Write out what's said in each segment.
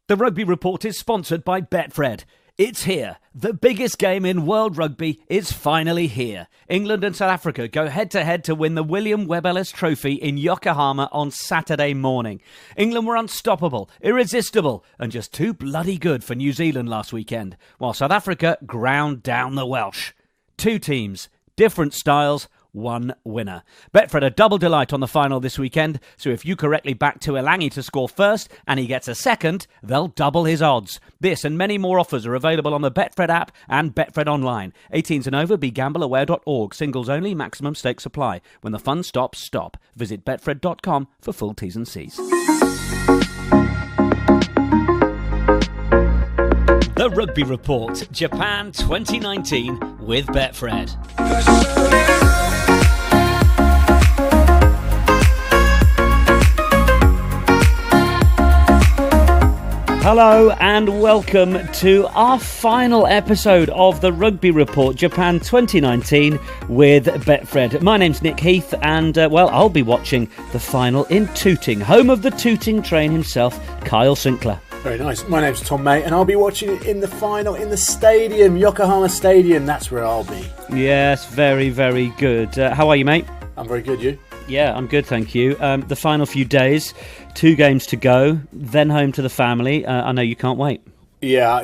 The Rugby Report is sponsored by Betfred. It's here. The biggest game in world rugby is finally here. England and South Africa go head-to-head to win the William Webb Ellis Trophy in Yokohama on Saturday morning. England were unstoppable, irresistible, and just too bloody good for New Zealand last weekend, while South Africa ground down the Welsh. Two teams, different styles, one winner. Betfred a double delight on the final this weekend, so if you correctly back Tuilangi to score first and he gets a second, they'll double his odds. This and many more offers are available on the Betfred app and Betfred online. 18s and over, begambleaware.org. Singles only, maximum stakes apply. When the fun stops, stop. Visit betfred.com for full T's and C's. The Rugby Report, Japan 2019 with Betfred. Hello and welcome to our final episode of the Rugby Report Japan 2019 with Betfred. My name's Nick Heath and, I'll be watching the final in Tooting, home of the Tooting train himself, Kyle Sinclair. Very nice. My name's Tom May and I'll be watching it in the final in the stadium, Yokohama Stadium. That's where I'll be. Yes, very, very good. How are you, mate? I'm very good, you? Yeah, I'm good, thank you. The final few days, 2 games to go, then home to the family. I know you can't wait. Yeah,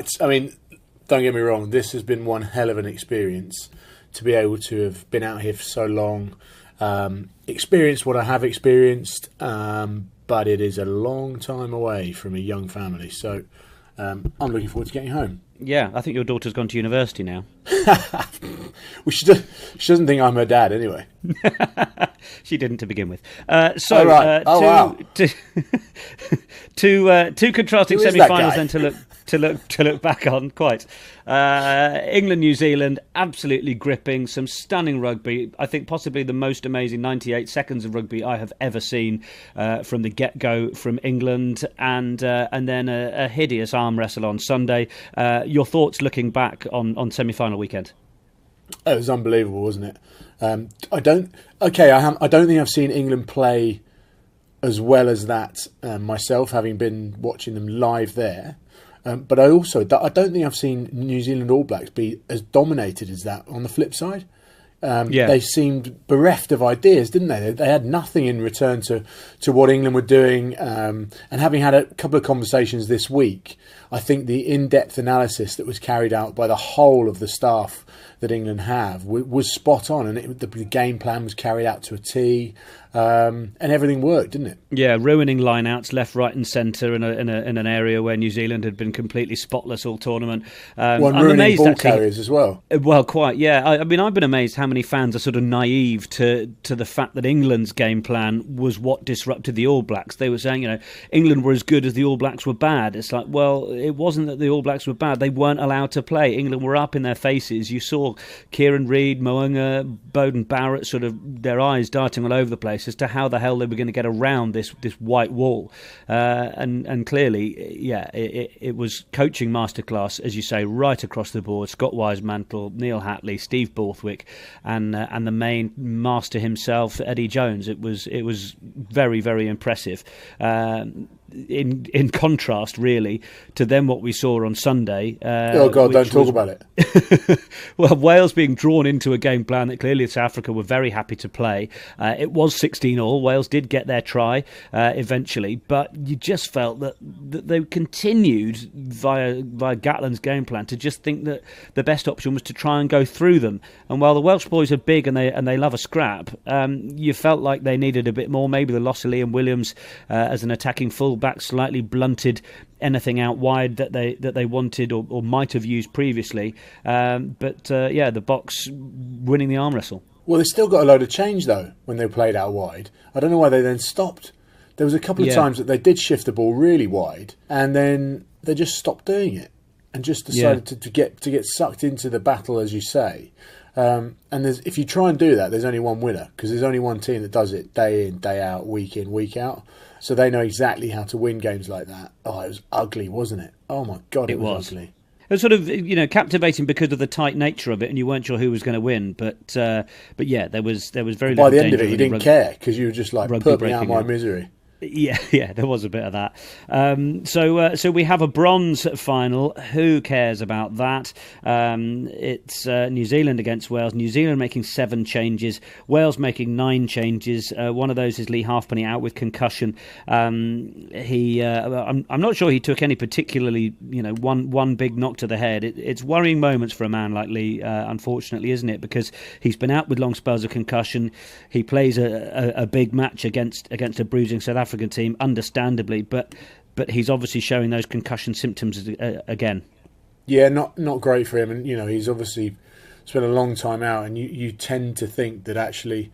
don't get me wrong. This has been one hell of an experience to be able to have been out here for so long, experienced what I have experienced, but it is a long time away from a young family. So I'm looking forward to getting home. Yeah, I think your daughter's gone to university now. Well, she doesn't think I'm her dad anyway. She didn't to begin with. Two contrasting semi-finals then to look back on. Quite. England, New Zealand, absolutely gripping. Some stunning rugby. I think possibly the most amazing 98 seconds of rugby I have ever seen from the get-go from England, and then a hideous arm wrestle on Sunday. Your thoughts looking back on semi-final weekend? It was unbelievable, wasn't it? I don't think I've seen England play as well as that myself, having been watching them live there. But I don't think I've seen New Zealand All Blacks be as dominated as that on the flip side. They seemed bereft of ideas, didn't they? They had nothing in return to what England were doing. And having had a couple of conversations this week, I think the in-depth analysis that was carried out by the whole of the staff that England have was spot on, and the game plan was carried out to a T, and everything worked, didn't it? Yeah, ruining lineouts left, right, and centre in an area where New Zealand had been completely spotless all tournament. Ruining ball carriers as well. Well, quite, yeah. I've been amazed how many fans are sort of naive to the fact that England's game plan was what disrupted the All Blacks. They were saying, England were as good as the All Blacks were bad. It's like, well, it wasn't that the All Blacks were bad. They weren't allowed to play. England were up in their faces. You saw Kieran Reid, Mo'unga, Bowden Barrett, sort of their eyes darting all over the place as to how the hell they were going to get around this white wall. And clearly, it was coaching masterclass, as you say, right across the board. Scott Wisemantle, Neil Hatley, Steve Borthwick, and the main master himself, Eddie Jones. It was very, very impressive. In contrast, really, to then what we saw on Sunday. Oh God! Don't talk about it. Well, Wales being drawn into a game plan that clearly South Africa were very happy to play. It was 16-all. Wales did get their try eventually, but you just felt that they continued via Gatland's game plan to just think that the best option was to try and go through them. And while the Welsh boys are big and they love a scrap, you felt like they needed a bit more. Maybe the loss of Liam Williams as an attacking fullback slightly blunted anything out wide that they wanted or might have used previously. But the Boks winning the arm wrestle. Well, they still got a load of change though when they played out wide. I don't know why they then stopped. There was a couple of times that they did shift the ball really wide, and then they just stopped doing it and just decided to get sucked into the battle, as you say. And if you try and do that, there's only one winner, because there's only one team that does it day in, day out, week in, week out. So they know exactly how to win games like that. Oh, it was ugly, wasn't it? Oh my God, it was ugly. It was sort of, captivating because of the tight nature of it, and you weren't sure who was going to win. But yeah, there was very little by the end danger of it, you didn't care, because you were just like, put me out of my misery. Yeah, there was a bit of that. So we have a bronze final. Who cares about that? It's New Zealand against Wales. New Zealand making 7 changes. Wales making 9 changes. One of those is Lee Halfpenny out with concussion. I'm not sure he took any particularly, one big knock to the head. It's worrying moments for a man like Lee, unfortunately, isn't it? Because he's been out with long spells of concussion. He plays a big match against a bruising South African team, understandably, but he's obviously showing those concussion symptoms again. Yeah, not great for him, and he's obviously spent a long time out, and you tend to think that actually,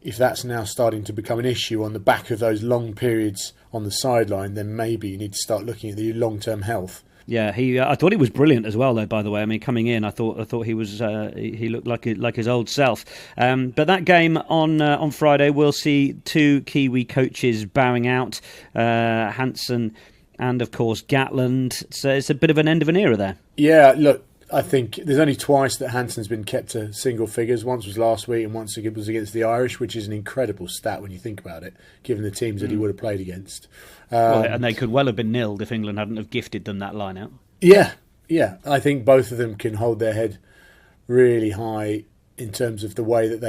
if that's now starting to become an issue on the back of those long periods on the sideline, then maybe you need to start looking at the long-term health. Yeah, I thought he was brilliant as well, though. By the way, I mean, coming in, I thought he was he looked like his old self. But that game on Friday, we'll see 2 Kiwi coaches bowing out, Hansen and of course Gatland. So it's a bit of an end of an era there. Yeah, look, I think there's only twice that Hansen's been kept to single figures. Once was last week, and once it was against the Irish, which is an incredible stat when you think about it, given the teams that he would have played against. And they could well have been nilled if England hadn't have gifted them that line out. Yeah. I think both of them can hold their head really high in terms of the way that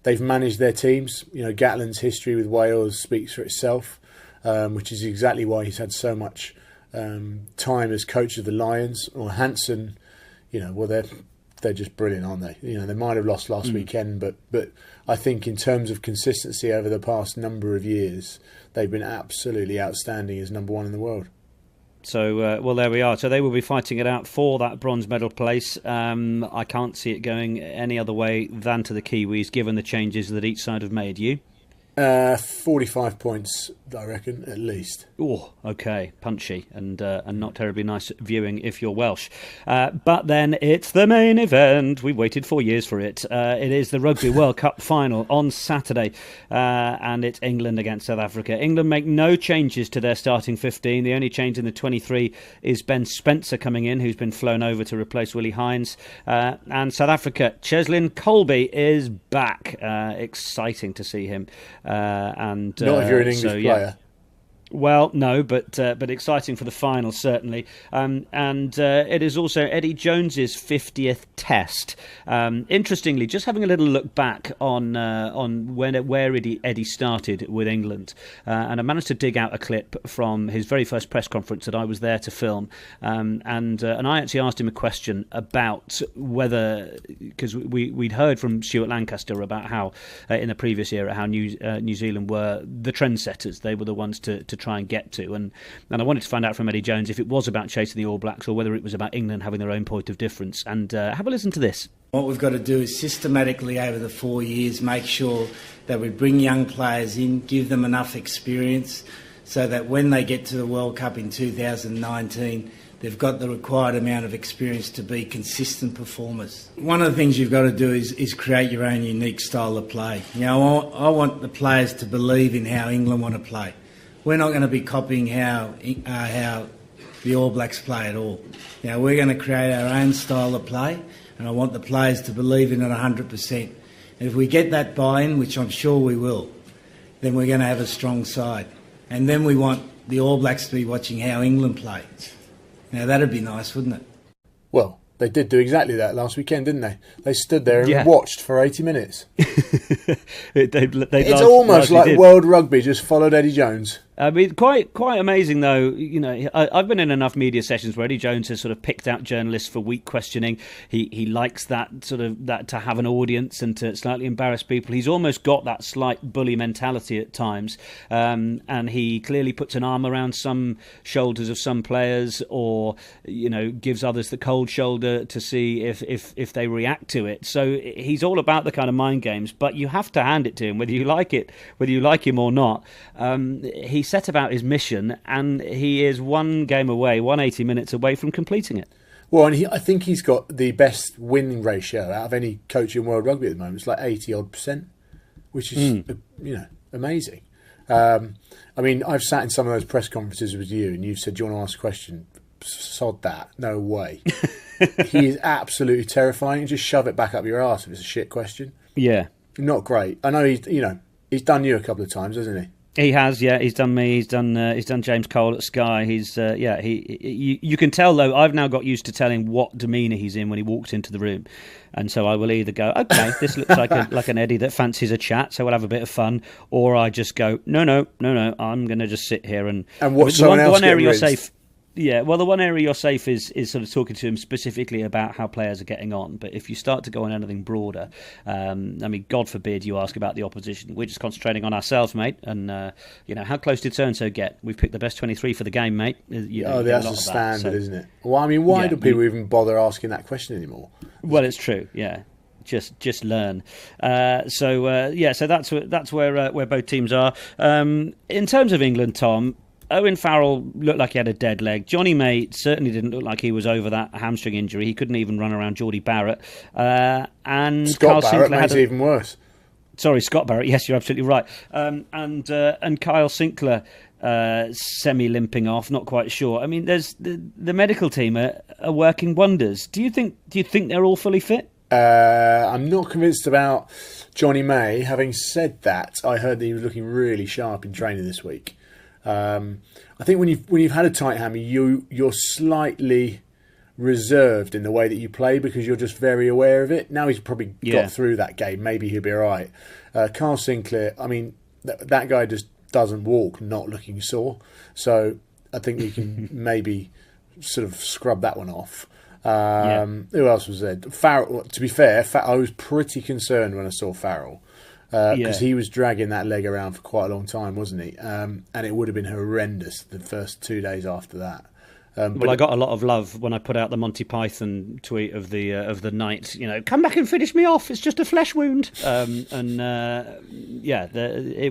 they've managed their teams. Gatland's history with Wales speaks for itself, which is exactly why he's had so much time as coach of the Lions. Or Hansen, they're just brilliant, aren't they? They might have lost last weekend, but I think in terms of consistency over the past number of years, they've been absolutely outstanding as number 1 in the world. So, there we are. So they will be fighting it out for that bronze medal place. I can't see it going any other way than to the Kiwis, given the changes that each side have made. You? 45 points, I reckon, at least. Oh, okay, punchy and not terribly nice viewing if you're Welsh. But then it's the main event. We waited 4 years for it. It is the Rugby World Cup final on Saturday, and it's England against South Africa. England make no changes to their starting 15. The only change in the 23 is Ben Spencer coming in, who's been flown over to replace Willie Hines. And South Africa, Cheslin Colby is back. Exciting to see him. Not if you're an English player. Well, no, but exciting for the final, certainly. And it is also Eddie Jones's 50th Test. Interestingly, just having a little look back on where Eddie started with England, and I managed to dig out a clip from his very first press conference that I was there to film, and I actually asked him a question about whether, because we'd heard from Stuart Lancaster about how in the previous era how New Zealand were the trendsetters. They were the ones to try and get to, and I wanted to find out from Eddie Jones if it was about chasing the All Blacks or whether it was about England having their own point of difference. And have a listen to this. What we've got to do is systematically over the 4 years make sure that we bring young players in, give them enough experience so that when they get to the World Cup in 2019 they've got the required amount of experience to be consistent performers. One of the things you've got to do is create your own unique style of play. I want the players to believe in how England want to play. We're not going to be copying how the All Blacks play at all. We're going to create our own style of play, and I want the players to believe in it 100%. And if we get that buy-in, which I'm sure we will, then we're going to have a strong side. And then we want the All Blacks to be watching how England play. Now, that'd be nice, wouldn't it? Well, they did do exactly that last weekend, didn't they? They stood there and watched for 80 minutes. It's almost like World Rugby just followed Eddie Jones. I mean, quite amazing though. I've been in enough media sessions where Eddie Jones has sort of picked out journalists for weak questioning. He likes that to have an audience and to slightly embarrass people. He's almost got that slight bully mentality at times, and he clearly puts an arm around some shoulders of some players, or gives others the cold shoulder to see if they react to it. So he's all about the kind of mind games. But you have to hand it to him, whether you like him or not. He set about his mission, and he is one game away, 180 minutes away from completing it. Well, and I think he's got the best winning ratio out of any coach in World Rugby at the moment. It's like 80-odd%, which is amazing. I mean, I've sat in some of those press conferences with you, and you've said, "Do you want to ask a question?" Sod that. No way. He is absolutely terrifying. Just shove it back up your arse if it's a shit question. Yeah. Not great. I know he's done you a couple of times, hasn't he? He has, yeah. He's done me. He's done James Cole at Sky. He's, yeah. You can tell though. I've now got used to telling what demeanour he's in when he walks into the room, and so I will either go, okay, this looks like an Eddie that fancies a chat, so we'll have a bit of fun, or I just go, no, I'm going to just sit here and watch someone else get rinsed. Safe. Yeah, well, the one area you're safe is sort of talking to him specifically about how players are getting on. But if you start to go on anything broader, I mean, God forbid you ask about the opposition. We're just concentrating on ourselves, mate. And, how close did so-and-so get? We've picked the best 23 for the game, mate. That's a standard, isn't it? Well, I mean, why do people even bother asking that question anymore? Well, it's true, yeah. Just learn. So that's where both teams are. In terms of England, Tom, Owen Farrell looked like he had a dead leg. Johnny May certainly didn't look like he was over that hamstring injury. He couldn't even run around Geordie Barrett. And Scott Kyle Barrett Sinclair makes it even worse. Sorry, Scott Barrett. Yes, you're absolutely right. And Kyle Sinclair semi-limping off, not quite sure. I mean, there's the medical team are working wonders. Do you think they're all fully fit? I'm not convinced about Johnny May. Having said that, I heard that he was looking really sharp in training this week. I think when you've had a tight hammy, you're slightly reserved in the way that you play because you're just very aware of it. Now he's probably got through that game. Maybe he'll be all right. Carl Sinclair, I mean, that guy just doesn't walk not looking sore. So I think we can maybe sort of scrub that one off. Who else was there? Farrell. To be fair, I was pretty concerned when I saw Farrell. Because he was dragging that leg around for quite a long time, wasn't he? And it would have been horrendous the first 2 days after that. But I got a lot of love when I put out the Monty Python tweet of the night. Come back and finish me off. It's just a flesh wound. It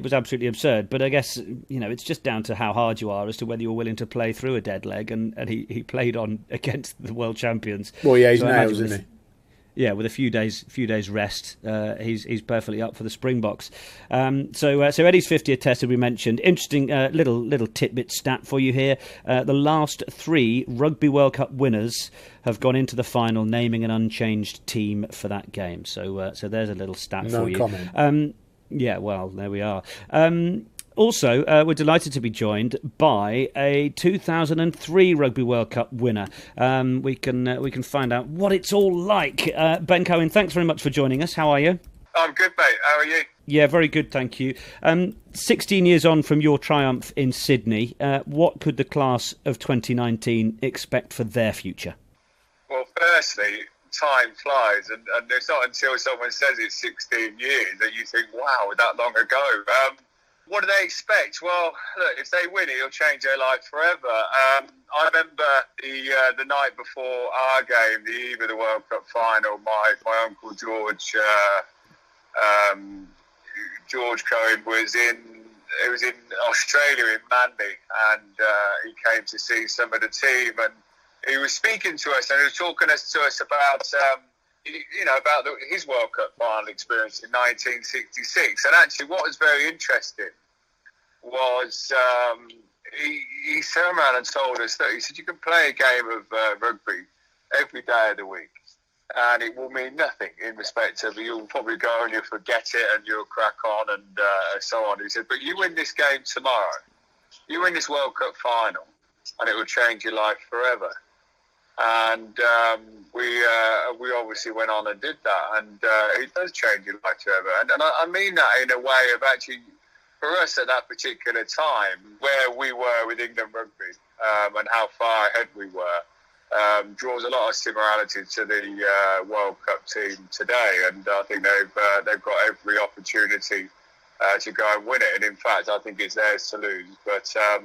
was absolutely absurd. But I guess it's just down to how hard you are as to whether you're willing to play through a dead leg. And he played on against the world champions. Well, yeah, he's nails, isn't he? Yeah, with a few days rest, he's perfectly up for the Springboks. So Eddie's 50th test, as we mentioned. Interesting little tidbit stat for you here. The last 3 Rugby World Cup winners have gone into the final, naming an unchanged team for that game. So there's a little stat for you. No comment. Yeah, well, there we are. Also, we're delighted to be joined by a 2003 Rugby World Cup winner. We can find out what it's all like. Ben Cohen, thanks very much for joining us. How are you? I'm good, mate. How are you? Yeah, very good, thank you. 16 years on from your triumph in Sydney, what could the class of 2019 expect for their future? Well, firstly, time flies, and it's not until someone says it's 16 years that you think, wow, that long ago. What do they expect? Well, look, if they win it, it'll change their life forever. I remember the night before our game, the eve of the World Cup final, my uncle George Cohen was in Australia in Manly, and he came to see some of the team, and he was speaking to us, and he was talking to us about his World Cup final experience in 1966. And actually, what was very interesting was he turned around and told us that he said you can play a game of rugby every day of the week, and it will mean nothing in respect of you'll probably go and you'll forget it and you'll crack on and so on. He said, but you win this game tomorrow, you win this World Cup final, and it will change your life forever. And we obviously went on and did that, and it does change your life forever. And I mean that in a way of actually, for us at that particular time, where we were with England rugby and how far ahead we were, draws a lot of similarity to the World Cup team today. And I think they've got every opportunity to go and win it. And in fact, I think it's theirs to lose. But South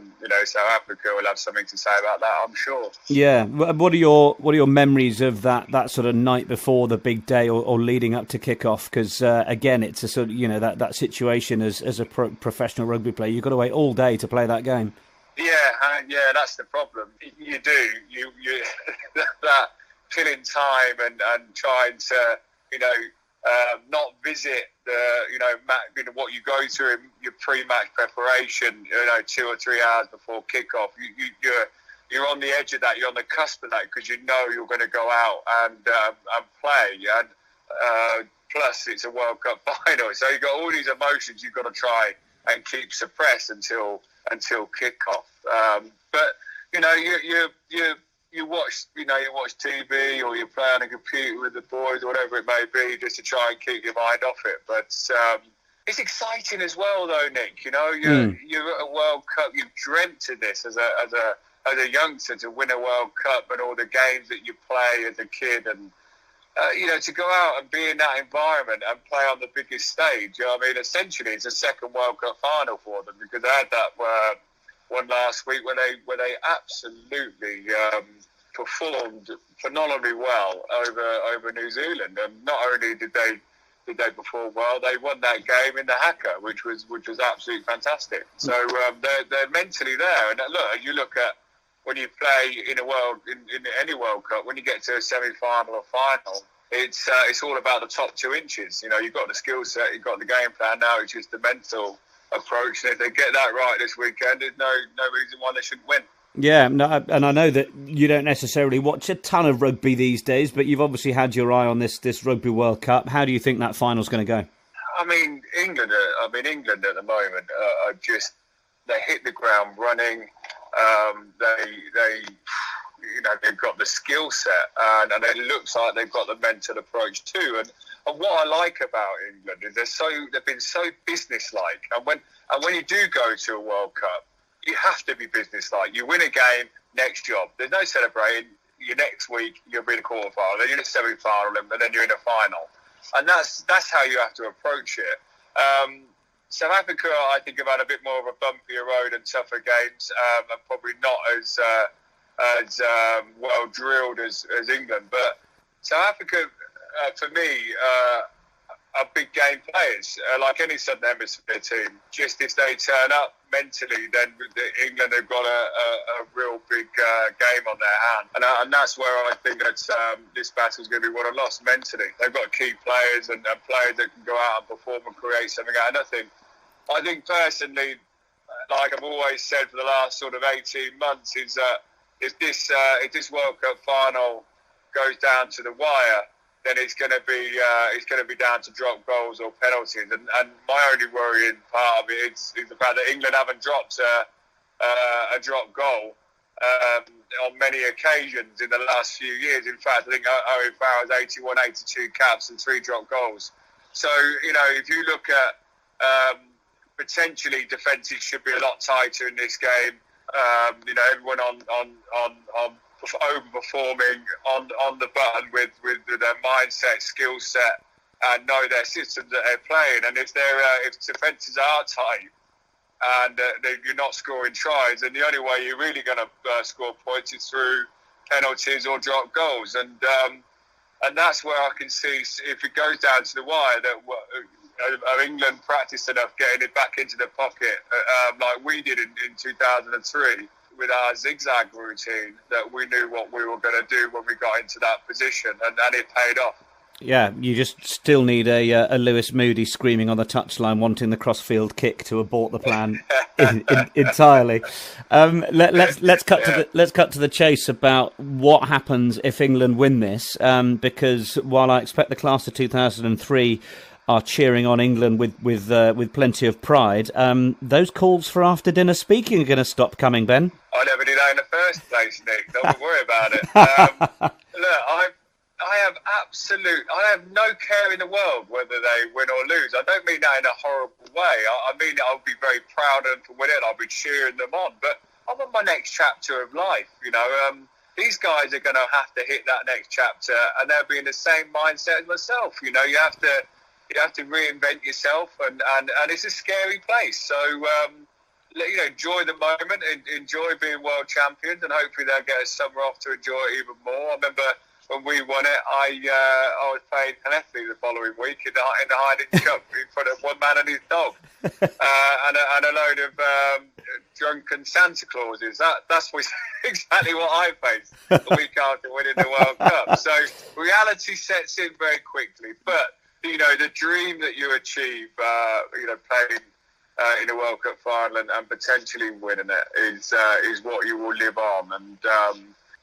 Africa will have something to say about that, I'm sure. Yeah. What are your memories of that sort of night before the big day or leading up to kick-off? Because again, it's a sort of that situation as a professional rugby player, you've got to wait all day to play that game. Yeah, that's the problem. You do. You that killing time and trying to not visit what you go through in your pre-match preparation. 2 or 3 hours before kickoff, you're on the edge of that. You're on the cusp of that because you know you're going to go out and play. And plus, it's a World Cup final, so you've got all these emotions you've got to try and keep suppressed until kickoff. But you watch TV, or you play on a computer with the boys, or whatever it may be, just to try and keep your mind off it. But it's exciting as well, though, Nick. You're at a World Cup. You've dreamt of this as a youngster, to win a World Cup and all the games that you play as a kid, and to go out and be in that environment and play on the biggest stage. Essentially, it's a second World Cup final for them, because they had that one last week where they absolutely performed phenomenally well over New Zealand. And not only did they perform well, they won that game in the haka, which was absolutely fantastic. So they're mentally there. And look at when you play in any World Cup, when you get to a semi-final or final, it's all about the top 2 inches. You've got the skill set, you've got the game plan. Now it's just the mental approach. And if they get that right this weekend, there's no reason why they shouldn't win. Yeah, no, and I know that you don't necessarily watch a ton of rugby these days, but you've obviously had your eye on this Rugby World Cup. How do you think that final's going to go? England at the moment are just, they hit the ground running. They've got the skill set, and it looks like they've got the mental approach too. And what I like about England is they've been so businesslike. And when you do go to a World Cup, you have to be businesslike. You win a game, next job. There's no celebrating. Next week you'll be in a quarterfinal, then you're in a semi-final, and then you're in a final. And that's how you have to approach it. South Africa, I think, have had a bit more of a bumpier road and tougher games, and probably not as well drilled as England. But South Africa, for me, are big game players, like any Southern Hemisphere team. Just if they turn up mentally, then England have got a real big game on their hand. And that's where I think that this battle is going to be won or lost mentally. They've got key players and players that can go out and perform and create something out of nothing. I think personally, like I've always said for the last sort of 18 months, is that if this World Cup final goes down to the wire, then it's going to be down to drop goals or penalties. And my only worrying part of it is the fact that England haven't dropped a drop goal on many occasions in the last few years. In fact, I think Owen Farrell's 81, 82 caps and 3 drop goals. So, if you look at potentially defences should be a lot tighter in this game. Everyone on overperforming on the button with their mindset, skill set, and know their systems that they're playing. And if defences are tight and you're not scoring tries, then the only way you're really going to score points is through penalties or drop goals. And that's where I can see, if it goes down to the wire, that England practiced enough getting it back into the pocket, like we did in 2003 with our zigzag routine, that we knew what we were going to do when we got into that position, and it paid off. Yeah, you just still need a Lewis Moody screaming on the touchline, wanting the crossfield kick to abort the plan entirely. Let's cut to the chase about what happens if England win this, because while I expect the class of 2003 are cheering on England with plenty of pride, those calls for after dinner speaking are going to stop coming, Ben. I never did that in the first place, Nick. Don't worry about it. Look, I have no care in the world whether they win or lose. I don't mean that in a horrible way. I mean I'll be very proud of them for winning. I'll be cheering them on. But I'm on my next chapter of life. These guys are going to have to hit that next chapter, and they'll be in the same mindset as myself. You have to reinvent yourself, and it's a scary place. So enjoy the moment, enjoy being world champions, and hopefully they'll get a summer off to enjoy it even more. I remember when we won it, I was playing Penethley the following week in the Hiding Cup in front of one man and his dog, and a load of drunken Santa Clauses. That's exactly what I faced the week after winning the World Cup. So reality sets in very quickly, but the dream that you achieve, playing in a World Cup final and potentially winning it is what you will live on. And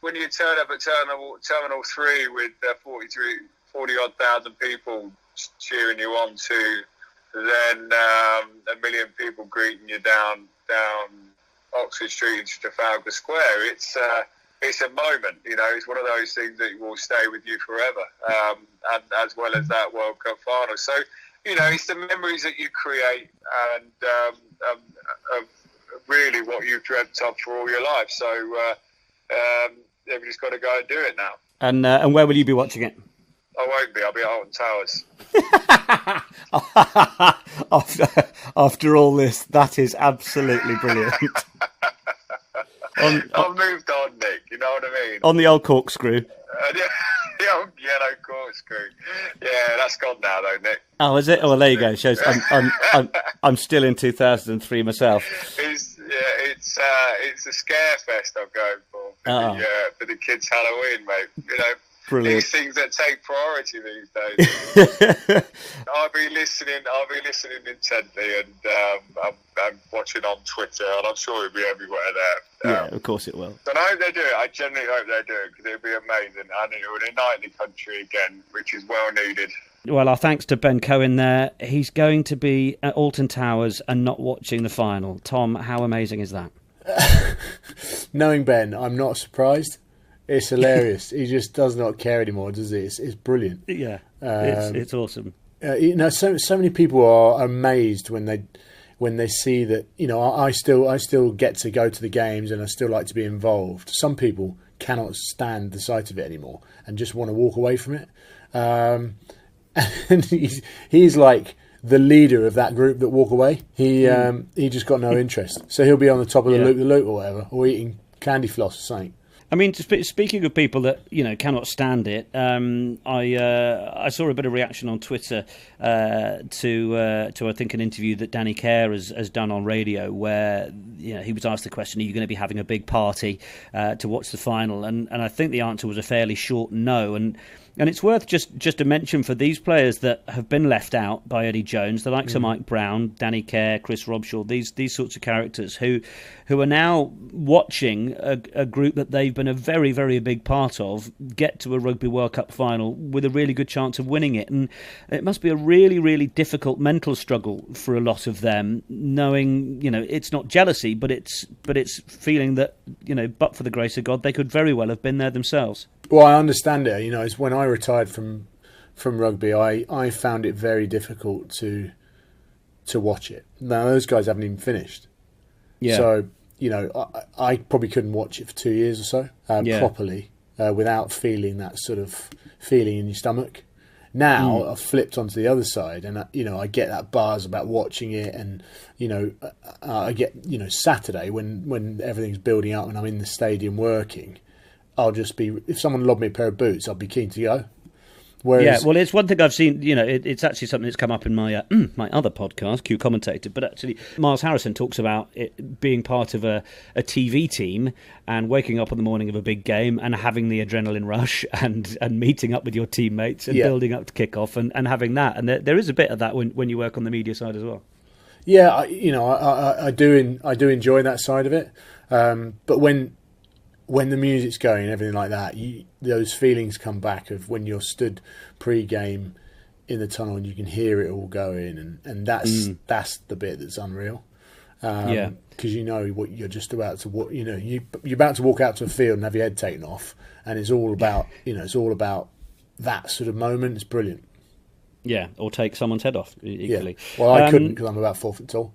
when you turn up at Terminal 3 with 40-odd thousand people cheering you on to than a million people greeting you down Oxford Street into Trafalgar Square. It's a moment, it's one of those things that will stay with you forever, and as well as that World Cup final. So, it's the memories that you create, and really what you've dreamt of for all your life. So you've just got to go and do it now. And where will you be watching it? I won't be. I'll be at Alton Towers. After all this, that is absolutely brilliant. I've moved on, Nick. You know what I mean? On the old corkscrew. The old yellow corkscrew. Yeah, that's gone now, though, Nick. Oh, is it? Oh, well, there you go. Shows I'm still in 2003 myself. It's a scare fest I'm going for the kids' Halloween, mate. Brilliant. These things that take priority these days. I'll be listening intently, and I'm watching on Twitter, and I'm sure it'll be everywhere there. Yeah, of course it will. And I hope they do it. I genuinely hope they do it, because it'll be amazing, and it will unite the country again, which is well needed. Well, our thanks to Ben Cohen there. He's going to be at Alton Towers and not watching the final. Tom, how amazing is that? Knowing Ben, I'm not surprised. It's hilarious. He just does not care anymore, does he? It's brilliant. Yeah, it's awesome. So many people are amazed when they see that. I still get to go to the games, and I still like to be involved. Some people cannot stand the sight of it anymore and just want to walk away from it. And he's like the leader of that group that walk away. He just got no interest. So he'll be on the top of the loop or whatever, or eating candy floss or something. I mean, speaking of people that cannot stand it, I saw a bit of reaction on Twitter to I think an interview that Danny Kerr has done on radio, where he was asked the question, "Are you going to be having a big party to watch the final?" And I think the answer was a fairly short no. And it's worth just a mention for these players that have been left out by Eddie Jones, the likes of Mike Brown, Danny Kerr, Chris Robshaw, these sorts of characters who are now watching a group that they've been a very, very big part of get to a Rugby World Cup final with a really good chance of winning it. And it must be a really, really difficult mental struggle for a lot of them, knowing, it's not jealousy, but it's feeling that, but for the grace of God, they could very well have been there themselves. Well, I understand it. It's when I retired from rugby, I found it very difficult to watch it. Now, those guys haven't even finished. Yeah. So, I probably couldn't watch it for 2 years or so properly without feeling that sort of feeling in your stomach. Now, I've flipped onto the other side, and I get that buzz about watching it, and I get Saturday when everything's building up and I'm in the stadium working. I'll just be, if someone lobbed me a pair of boots, I'll be keen to go. Whereas, well, it's one thing I've seen, it's actually something that's come up in my my other podcast, Q Commentator, but actually Miles Harrison talks about it being part of a TV team and waking up on the morning of a big game and having the adrenaline rush and meeting up with your teammates and building up to kick-off and having that. And there is a bit of that when you work on the media side as well. Yeah, I do enjoy that side of it. But when the music's going and everything like that, those feelings come back of when you're stood pre-game in the tunnel and you can hear it all going, and that's the bit that's unreal. Because what you're just about to walk. You're about to walk out to a field and have your head taken off, and it's all about that sort of moment. It's brilliant. Yeah, or take someone's head off equally. Yeah. Well, I couldn't because I'm about 4 foot tall.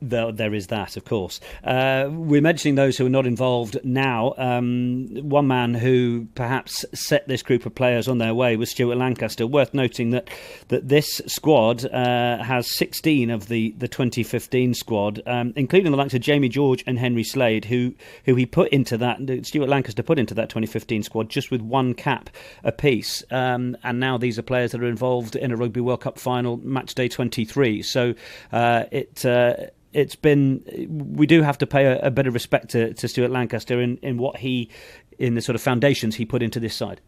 There is that, of course. We're mentioning those who are not involved now. One man who perhaps set this group of players on their way was Stuart Lancaster. Worth noting that this squad has 16 of the 2015 squad, including the likes of Jamie George and Henry Slade, who he put into that. Stuart Lancaster put into that 2015 squad just with one cap apiece. And now these are players that are involved in a Rugby World Cup final, match day 23. So it's been. We do have to pay a bit of respect to Stuart Lancaster in the sort of foundations he put into this side.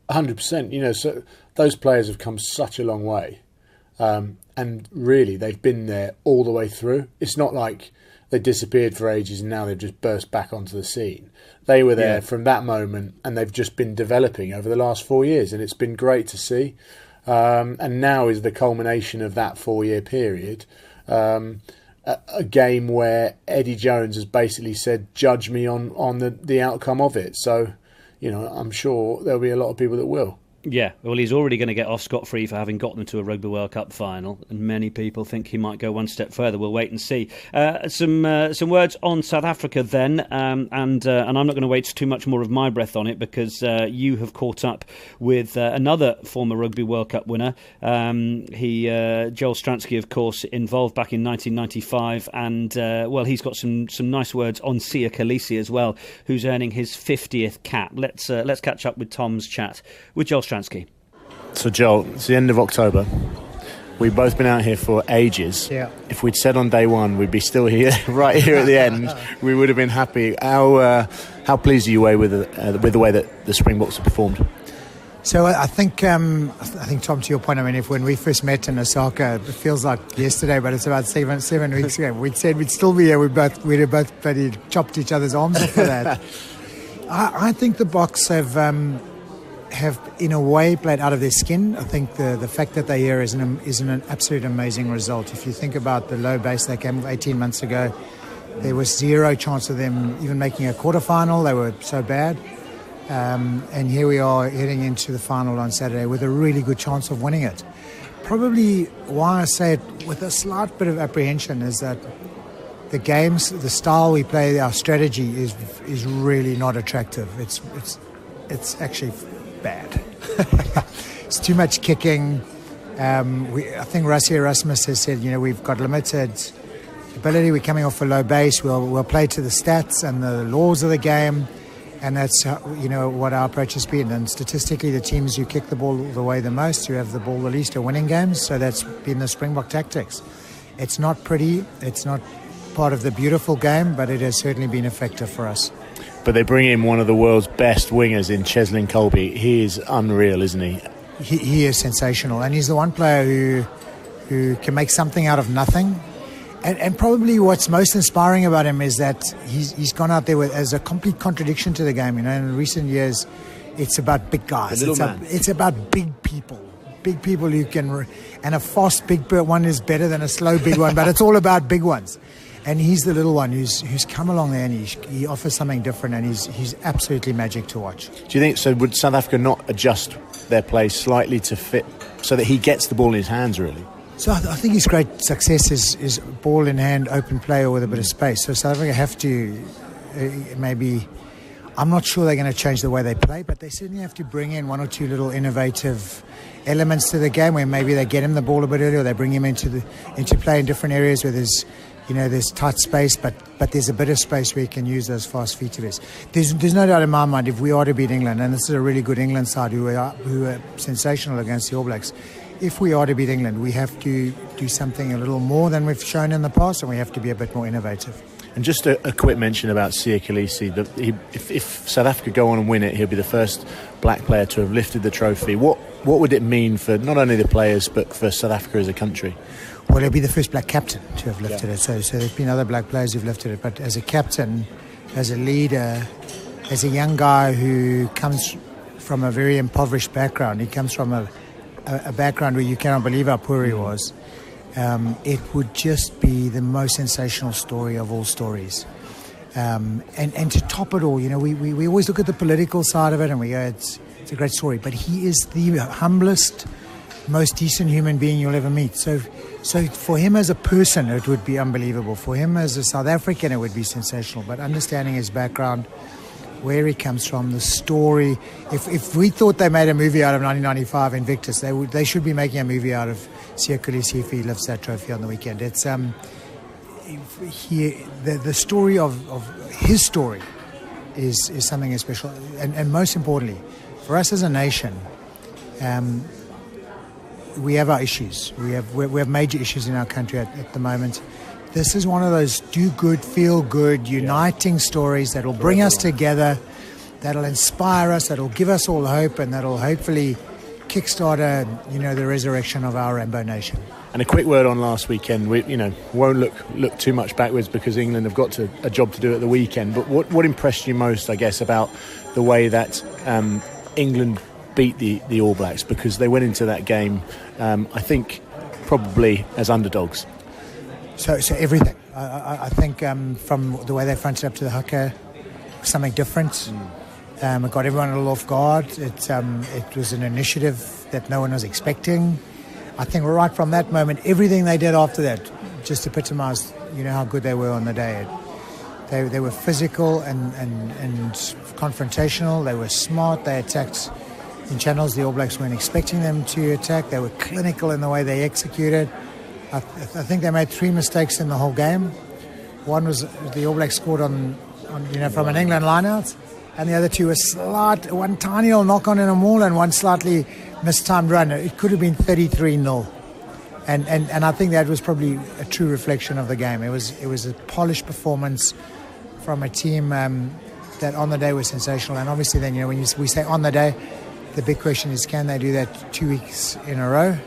100%. So those players have come such a long way, and really they've been there all the way through. It's not like they disappeared for ages and now they've just burst back onto the scene. They were there from that moment, and they've just been developing over the last 4 years, and it's been great to see. and now is the culmination of that 4-year period. A game where Eddie Jones has basically said, judge me on the outcome of it. So, I'm sure there'll be a lot of people that will. Yeah, well, he's already going to get off scot-free for having got them to a Rugby World Cup final, and many people think he might go one step further. We'll wait and see. Some words on South Africa then, and I'm not going to waste too much more of my breath on it, because you have caught up with another former Rugby World Cup winner. Joel Stransky, of course, involved back in 1995, and he's got some nice words on Siya Kolisi as well, who's earning his 50th cap. Let's catch up with Tom's chat with Joel Stransky. So Joel, it's the end of October. We've both been out here for ages. Yeah. If we'd said on day one we'd be still here, right here at the end, we would have been happy. How pleased are you with the way that the Springboks have performed? So I think Tom, to your point, if when we first met in Osaka, it feels like yesterday, but it's about seven weeks ago. We'd said we'd still be here. We'd both bloody chopped each other's arms off for that. I think the Boks have in a way played out of their skin. I think the fact that they're here is an absolute amazing result. If you think about the low base they came 18 months ago, there was zero chance of them even making a quarterfinal. They were so bad. And here we are heading into the final on Saturday with a really good chance of winning it. Probably why I say it with a slight bit of apprehension is that the games, the style we play, our strategy is really not attractive. It's actually bad. It's too much kicking. I think Rassie Erasmus has said, we've got limited ability. We're coming off a low base. We'll play to the stats and the laws of the game. And that's what our approach has been. And statistically, the teams who kick the ball the way the most, who have the ball the least, are winning games. So that's been the Springbok tactics. It's not pretty. It's not part of the beautiful game, but it has certainly been effective for us. But they bring in one of the world's best wingers in Cheslin Colby. He is unreal, isn't he? He is sensational. And he's the one player who can make something out of nothing. And probably what's most inspiring about him is that he's gone out there as a complete contradiction to the game. In recent years, it's about big guys. It's about big people. Big people who can... And a fast big one is better than a slow big one, but it's all about big ones. And he's the little one who's come along there, and he offers something different, and he's absolutely magic to watch. Do you think so? Would South Africa not adjust their play slightly to fit so that he gets the ball in his hands, really? So I think his great success is ball in hand, open play, or with a bit of space. So South Africa have to maybe... I'm not sure they're going to change the way they play, but they certainly have to bring in one or two little innovative elements to the game where maybe they get him the ball a bit earlier, or they bring him into play in different areas where there's tight space, but there's a bit of space where he can use those fast feet of his. There's no doubt in my mind, if we are to beat England, and this is a really good England side who are sensational against the All Blacks, if we are to beat England, we have to do something a little more than we've shown in the past, and we have to be a bit more innovative. And just a quick mention about Siya Kolisi. If South Africa go on and win it, he'll be the first black player to have lifted the trophy. What would it mean for not only the players, but for South Africa as a country? Well, he'll be the first black captain to have lifted it. So there's been other black players who've lifted it. But as a captain, as a leader, as a young guy who comes from a very impoverished background, he comes from a background where you cannot believe how poor he was. It would just be the most sensational story of all stories. And to top it all, we always look at the political side of it and we go, it's a great story. But he is the humblest, most decent human being you'll ever meet. So for him as a person, it would be unbelievable. For him as a South African, it would be sensational. But understanding his background, where he comes from, the story. If we thought they made a movie out of 1995 Invictus, they should be making a movie out of Siya Kolisi if he lifts that trophy on the weekend. It's the story of his story is something special, and most importantly, for us as a nation, we have our issues. We have major issues in our country at the moment. This is one of those do good, feel good, uniting stories that will bring us together, that'll inspire us, that'll give us all hope, and that'll hopefully kickstart the resurrection of our Rainbow Nation. And a quick word on last weekend. We won't look too much backwards because England have got a job to do at the weekend. But what impressed you most, I guess, about the way that England beat the All Blacks because they went into that game, I think, probably as underdogs. So everything. I think from the way they fronted up to the haka, something different. It got everyone a little off guard. It was an initiative that no one was expecting. I think right from that moment, everything they did after that just epitomised, how good they were on the day. They were physical and confrontational. They were smart. They attacked in channels the All Blacks weren't expecting them to attack. They were clinical in the way they executed. I think they made 3 mistakes in the whole game. One was the All Blacks scored on from an England line-out, and the other 2 were one tiny little knock-on in a maul and one slightly mistimed run. It could have been 33-0. And I think that was probably a true reflection of the game. It was a polished performance from a team that on the day was sensational. And obviously then, when we say on the day, the big question is, can they do that 2 weeks in a row?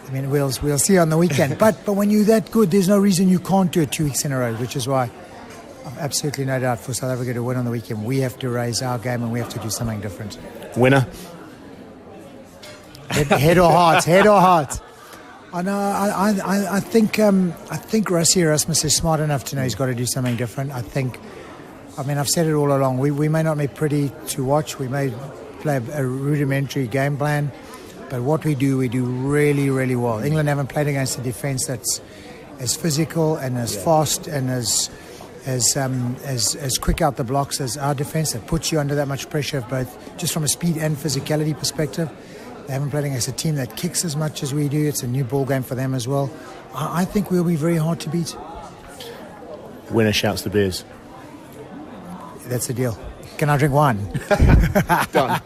I mean, we'll see on the weekend. But when you're that good, there's no reason you can't do it 2 weeks in a row, which is why I've absolutely no doubt for South Africa to win on the weekend, we have to raise our game and we have to do something different. Winner? Head or heart? Head or heart? I think Rassie Erasmus is smart enough to know he's got to do something different. I've said it all along. We may not be pretty to watch. We may play a rudimentary game plan, but what we do really, really well. England haven't played against a defence that's as physical and as fast and as quick out the blocks as our defence. That puts you under that much pressure, both just from a speed and physicality perspective. They haven't played against a team that kicks as much as we do. It's a new ball game for them as well. I think we'll be very hard to beat. Winner shouts the beers. That's the deal. Can I drink wine? Done.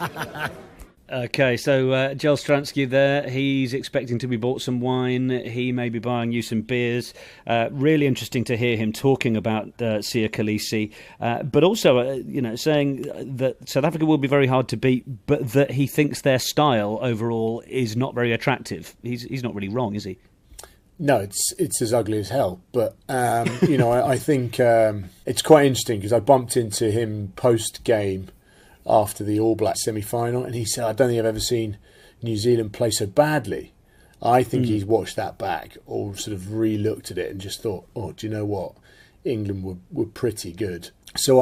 Okay, so Joel Stransky there, he's expecting to be bought some wine. He may be buying you some beers. Really interesting to hear him talking about Siya Kolisi, but also, saying that South Africa will be very hard to beat, but that he thinks their style overall is not very attractive. He's not really wrong, is he? No, it's as ugly as hell. But, I think it's quite interesting because I bumped into him post-game after the All Black semi-final, and he said, I don't think I've ever seen New Zealand play so badly. I think he's watched that back or sort of re-looked at it and just thought, oh, do you know what? England were pretty good. So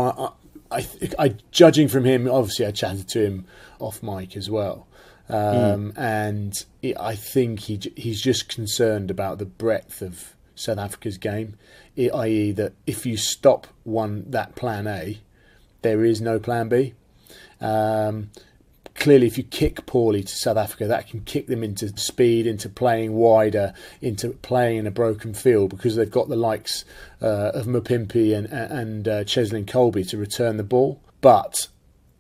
I judging from him, obviously I chatted to him off mic as well. And I think he's just concerned about the breadth of South Africa's game, i.e. that if you stop that plan A, there is no plan B. Clearly, if you kick poorly to South Africa, that can kick them into speed, into playing wider, into playing in a broken field because they've got the likes of Mapimpi and Cheslin Colby to return the ball. But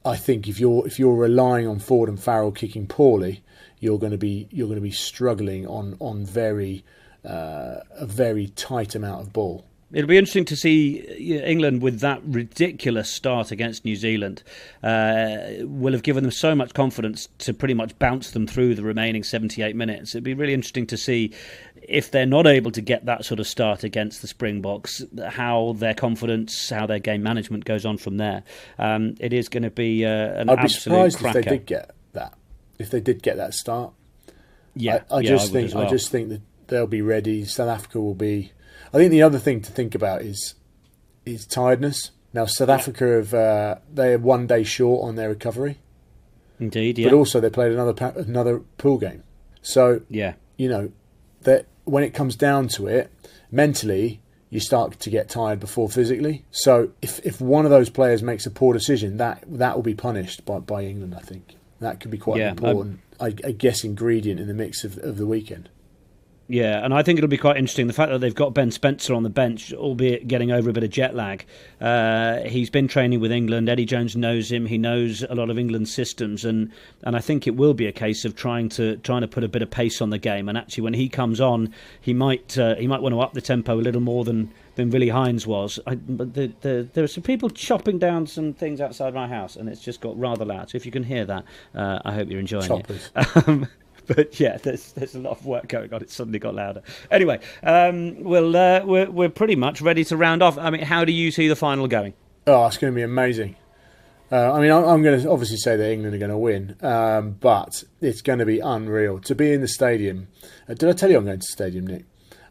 I think if you're relying on Ford and Farrell kicking poorly, you're going to be struggling on a very tight amount of ball. It'll be interesting to see England with that ridiculous start against New Zealand. Will have given them so much confidence to pretty much bounce them through the remaining 78 minutes. It'd be really interesting to see if they're not able to get that sort of start against the Springboks, how their confidence, how their game management goes on from there. It is going to be an absolute cracker. I'd be surprised if they did get that. If they did get that start. Yeah, I just think that they'll be ready. South Africa will be. I think the other thing to think about is tiredness. Now, South Africa they're 1 day short on their recovery. Indeed, yeah. But also they played another pool game. So, that when it comes down to it, mentally, you start to get tired before physically. So if one of those players makes a poor decision, that will be punished by England, I think. That could be quite an important, I guess, ingredient in the mix of the weekend. Yeah, and I think it'll be quite interesting. The fact that they've got Ben Spencer on the bench, albeit getting over a bit of jet lag. He's been training with England. Eddie Jones knows him. He knows a lot of England's systems, and I think it will be a case of trying to put a bit of pace on the game. And actually, when he comes on, he might want to up the tempo a little more than Willie Hines was. But there are some people chopping down some things outside my house, and it's just got rather loud. So if you can hear that, I hope you're enjoying it. But yeah, there's a lot of work going on. It suddenly got louder. Anyway, we're pretty much ready to round off. I mean, how do you see the final going? Oh, it's going to be amazing. I'm going to obviously say that England are going to win, but it's going to be unreal to be in the stadium. Did I tell you I'm going to the stadium, Nick?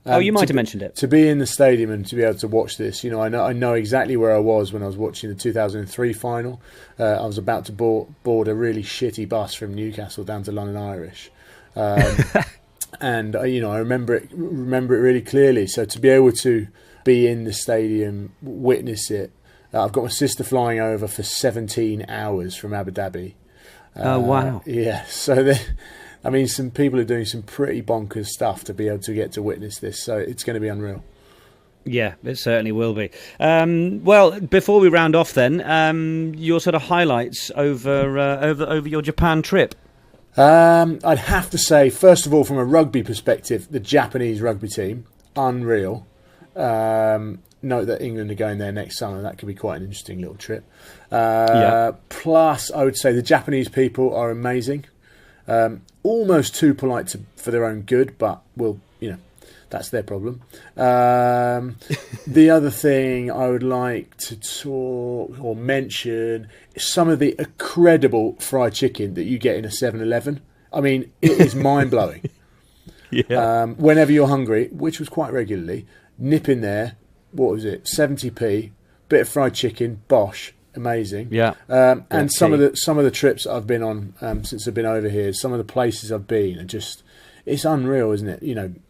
You might have mentioned it. To be in the stadium and to be able to watch this, I know exactly where I was when I was watching the 2003 final. I was about to board a really shitty bus from Newcastle down to London Irish, and I remember it really clearly. So to be able to be in the stadium, witness it. I've got my sister flying over for 17 hours from Abu Dhabi. Oh wow! Yeah, so some people are doing some pretty bonkers stuff to be able to get to witness this. So it's going to be unreal. Yeah, it certainly will be. Well, before we round off, then your sort of highlights over your Japan trip. I'd have to say, first of all, from a rugby perspective, the Japanese rugby team, unreal. Note that England are going there next summer. That could be quite an interesting little trip. Plus, I would say the Japanese people are amazing. Almost too polite for their own good, but that's their problem. The other thing I would like to talk or mention is some of the incredible fried chicken that you get in a 7-Eleven. I mean, it is mind-blowing. Yeah. Whenever you're hungry, which was quite regularly, nip in there. What was it? 70p, bit of fried chicken, bosh, amazing. Yeah. And some of the trips I've been on since I've been over here, some of the places I've been are just, it's unreal, isn't it?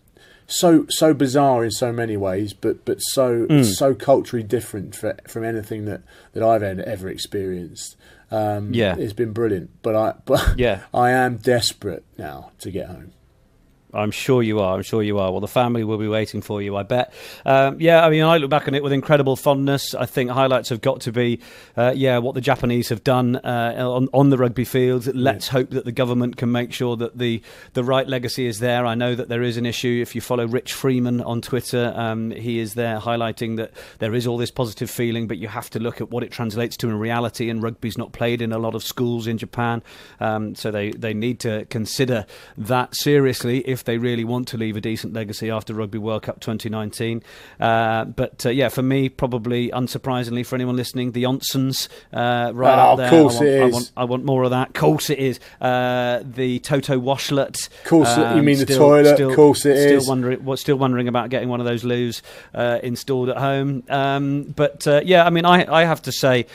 So bizarre in so many ways, but so culturally different from anything that I've ever experienced. It's been brilliant. But I am desperate now to get home. I'm sure you are. Well, the family will be waiting for you, I bet. I look back on it with incredible fondness. I think highlights have got to be, what the Japanese have done on the rugby field. Let's hope that the government can make sure that the right legacy is there. I know that there is an issue. If you follow Rich Freeman on Twitter, he is there highlighting that there is all this positive feeling, but you have to look at what it translates to in reality, and rugby's not played in a lot of schools in Japan. So they need to consider that seriously if they really want to leave a decent legacy after Rugby World Cup 2019. For me, probably unsurprisingly for anyone listening, the Onsens up there. Of course it is. I want more of that. Of course it is. The Toto washlet. Of course, you mean the toilet? Of course it is. Still wondering about getting one of those loos installed at home. I have to say,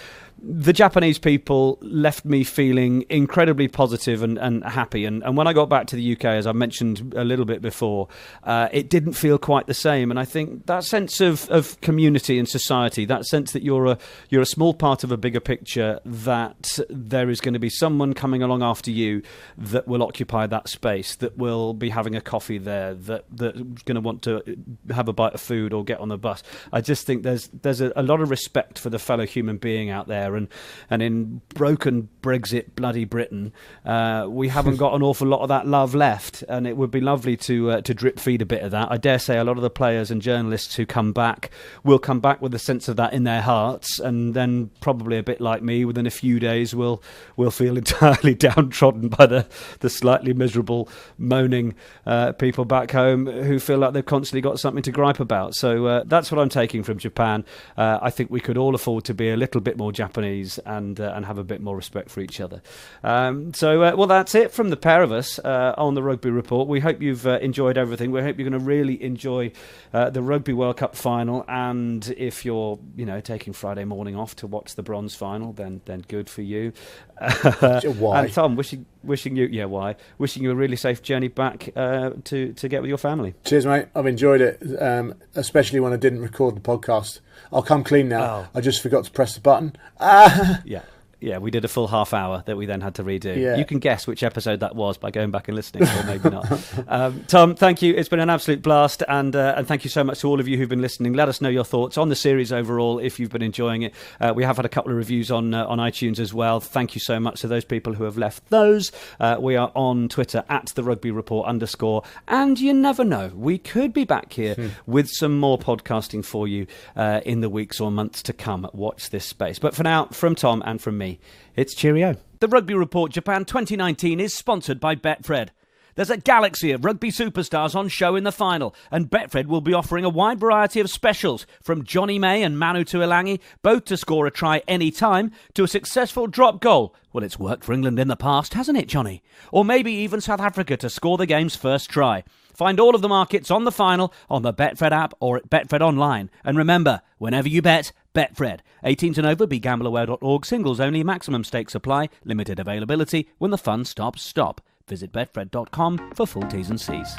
the Japanese people left me feeling incredibly positive and happy. And when I got back to the UK, as I mentioned a little bit before, it didn't feel quite the same. And I think that sense of community and society, that sense that you're a small part of a bigger picture, that there is going to be someone coming along after you that will occupy that space, that will be having a coffee there, that's going to want to have a bite of food or get on the bus. I just think there's a lot of respect for the fellow human being out there. And in broken Brexit, bloody Britain, we haven't got an awful lot of that love left, and it would be lovely to drip feed a bit of that. I dare say a lot of the players and journalists who come back will come back with a sense of that in their hearts, and then probably a bit like me, within a few days will feel entirely downtrodden by the slightly miserable, moaning people back home who feel like they've constantly got something to gripe about. So that's what I'm taking from Japan. I think we could all afford to be a little bit more Japanese and have a bit more respect for each other. That's it from the pair of us on the Rugby Report. We hope you've enjoyed everything. We hope you're going to really enjoy the Rugby World Cup final. And if you're, taking Friday morning off to watch the bronze final, then good for you. Why? And Tom, wishing you a really safe journey back to get with your family. Cheers, mate. I've enjoyed it, especially when I didn't record the podcast. I'll come clean now. Oh. I just forgot to press the button. Yeah, we did a full half hour that we then had to redo. Yeah. You can guess which episode that was by going back and listening, or maybe not. Tom, thank you. It's been an absolute blast, and thank you so much to all of you who've been listening. Let us know your thoughts on the series overall, if you've been enjoying it. We have had a couple of reviews on iTunes as well. Thank you so much to those people who have left those. We are on Twitter @TheRugbyReport_, and you never know, we could be back here with some more podcasting for you in the weeks or months to come. Watch this space. But for now, from Tom and from me, it's cheerio. The Rugby Report Japan 2019 is sponsored by Betfred. There's a galaxy of rugby superstars on show in the final, and Betfred will be offering a wide variety of specials, from Johnny May and Manu Tuilangi, both to score a try any time, to a successful drop goal. Well, it's worked for England in the past, hasn't it, Johnny? Or maybe even South Africa to score the game's first try. Find all of the markets on the final on the Betfred app or at Betfred Online. And remember, whenever you bet, Betfred. 18 and over, begambleaware.org. Singles only, maximum stakes apply. Limited availability. When the fun stops, stop. Visit betfred.com for full T's and C's.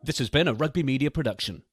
This has been a Rugby Media production.